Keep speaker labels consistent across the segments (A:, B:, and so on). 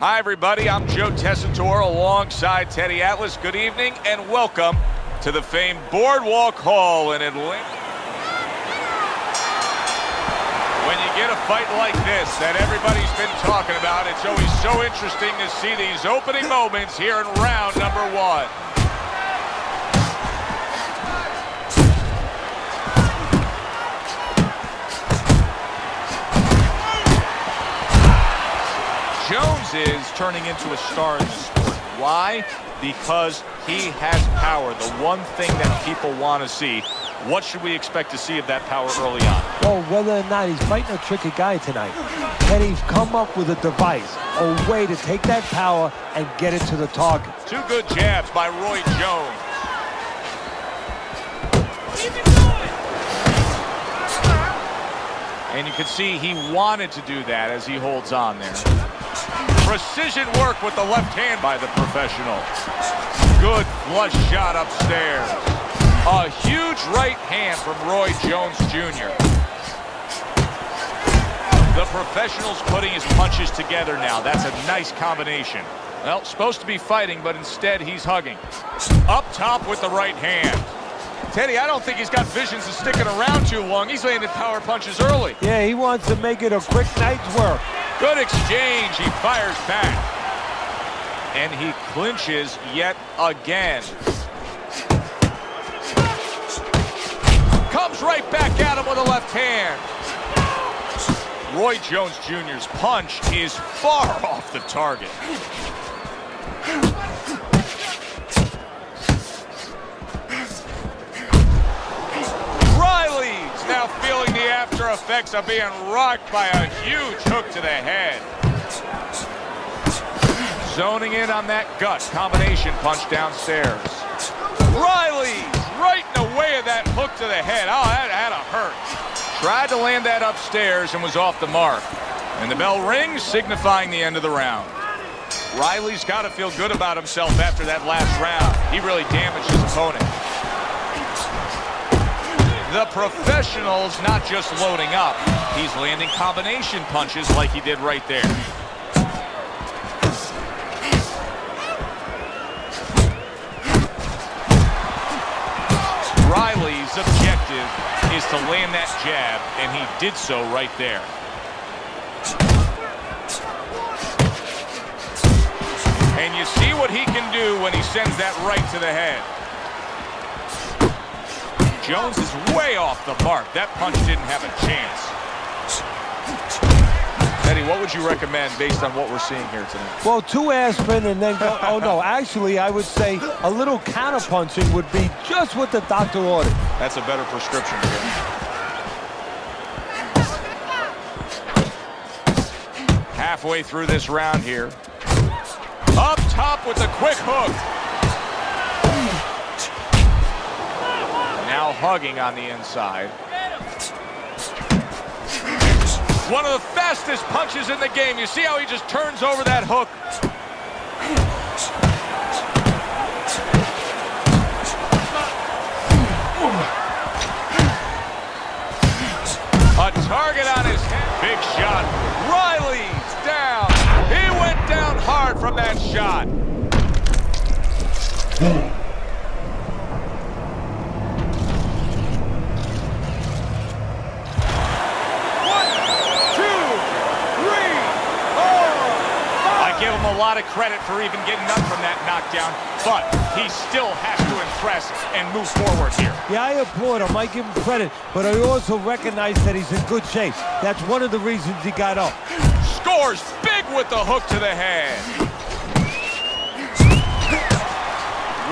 A: Hi, everybody. I'm Joe Tessitore alongside Teddy Atlas. Good evening and welcome to the famed Boardwalk Hall in Atlanta. When you get a fight like this that everybody's been talking about, it's always so interesting to see these opening moments here in round number one.
B: Jones is turning into a star in the sport. Why? Because he has power, the one thing that people want to see. What should we expect to see of that power early on?
C: Well, whether or not he's fighting a tricky guy tonight, and he's come up with a device, a way to take that power and get it to the target.
A: Two good jabs by Roy Jones.
B: And you can see he wanted to do that as he holds on there.
A: Precision work with the left hand by the professional. Good flush shot upstairs. A huge right hand from Roy Jones Jr.
B: The professional's putting his punches together now. That's a nice combination. Well, supposed to be fighting, but instead he's hugging.
A: Up top with the right hand. Teddy, I don't think he's got visions of sticking around too long. He's landed power punches early.
C: Yeah, he wants to make it a quick night's work.
A: Good exchange. He fires back.
B: And he clinches yet again.
A: Comes right back at him with a left hand.
B: Roy Jones Jr.'s punch is far off the target.
A: Riley's now feeling the after effects of being rocked by a huge hook to the head.
B: Zoning in on that gut combination punch downstairs.
A: Riley's right in the way of that hook to the head. Oh, that had to hurt.
B: Tried to land that upstairs and was off the mark.
A: And the bell rings, signifying the end of the round.
B: Riley's got to feel good about himself after that last round. He really damaged his opponent.
A: The professional's not just loading up.
B: He's landing combination punches like he did right there. Riley's objective is to land that jab, and he did so right there.
A: And you see what he can do when he sends that right to the head.
B: Jones is way off the mark. That punch didn't have a chance.
A: Eddie, what would you recommend based on what we're seeing here tonight?
C: Well, 2 aspirin and then go, oh no, actually I would say a little counter-punching would be just what the doctor ordered.
A: That's a better prescription here.
B: Halfway through this round here.
A: Up top with the quick hook.
B: Now hugging on the inside.
A: One of the fastest punches in the game. You see how he just turns over that hook? A target on his head. Big shot. Riley's down. He went down hard from that shot.
B: A lot of credit for even getting up from that knockdown, but he still has to impress and move forward here.
C: Yeah, I applaud him. I give him credit, but I also recognize that he's in good shape. That's one of the reasons he got up.
A: Scores big with the hook to the head.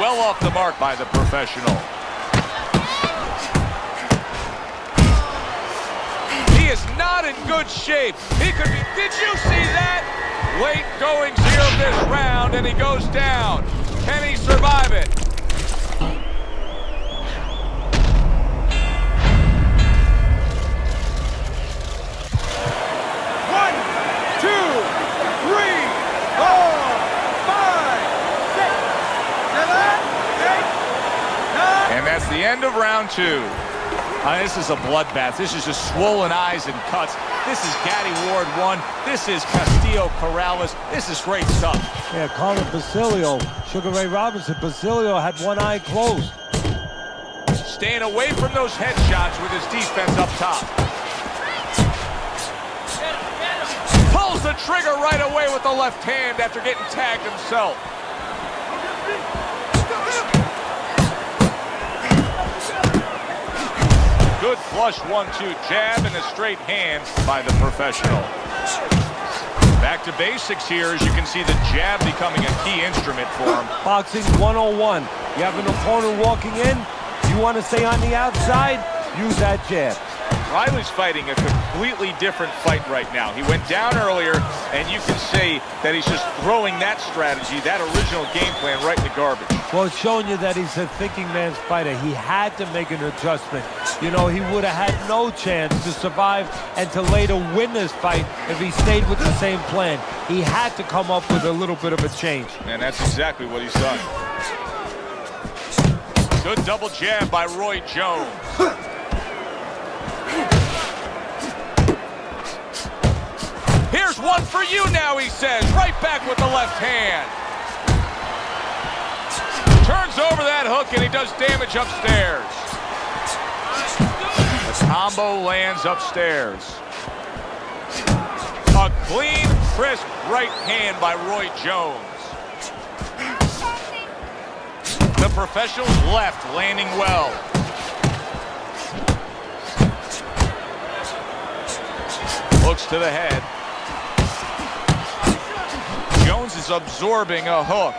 B: Well off the mark by the professional.
A: He is not in good shape. He could be. Did you see that? Late goings here of this round, and he goes down. Can he survive it? One, two, three, 4, 5, 6, 7, 8, 9.
B: And that's the end of round 2. This is a bloodbath. This is just swollen eyes and cuts. This is Gaddy Ward 1. This is Castillo Corrales. This is great stuff.
C: Yeah, Colin Basilio, Sugar Ray Robinson. Basilio had one eye closed.
A: Staying away from those headshots with his defense up top. Pulls the trigger right away with the left hand after getting tagged himself. Good flush 1-2 jab and a straight hand by the professional. Back to basics here, as you can see the jab becoming a key instrument for him.
C: Boxing 101. You have an opponent walking in. You want to stay on the outside? Use that jab.
A: Riley's fighting a completely different fight right now. He went down earlier, and you can say that he's just throwing that strategy, that original game plan, right in the garbage.
C: Well, it's showing you that he's a thinking man's fighter. He had to make an adjustment. You know, he would have had no chance to survive and to later win this fight if he stayed with the same plan. He had to come up with a little bit of a change.
A: And that's exactly what he's done. Good double jab by Roy Jones. Here's one for you now, he says. Right back with the left hand. Turns over that hook and he does damage upstairs. The combo lands upstairs. A clean, crisp right hand by Roy Jones. The professional's left landing well. Hooks to the head. Jones is absorbing a hook.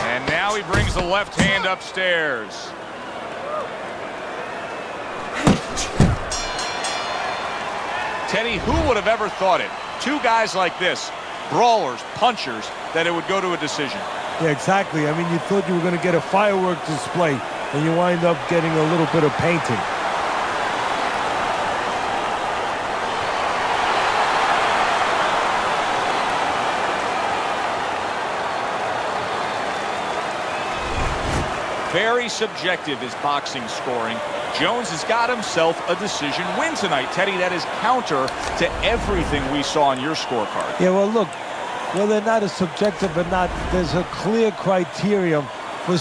A: And now he brings the left hand upstairs. Teddy, who would have ever thought it? Two guys like this, brawlers, punchers, that it would go to a decision.
C: Yeah, exactly. I mean, you thought you were going to get a firework display, and you wind up getting a little bit of painting.
A: Very subjective is boxing scoring. Jones has got himself a decision win tonight. Teddy, that is counter to everything we saw on your scorecard.
C: Yeah, well, look, whether or not it's subjective or not, there's a clear criterion for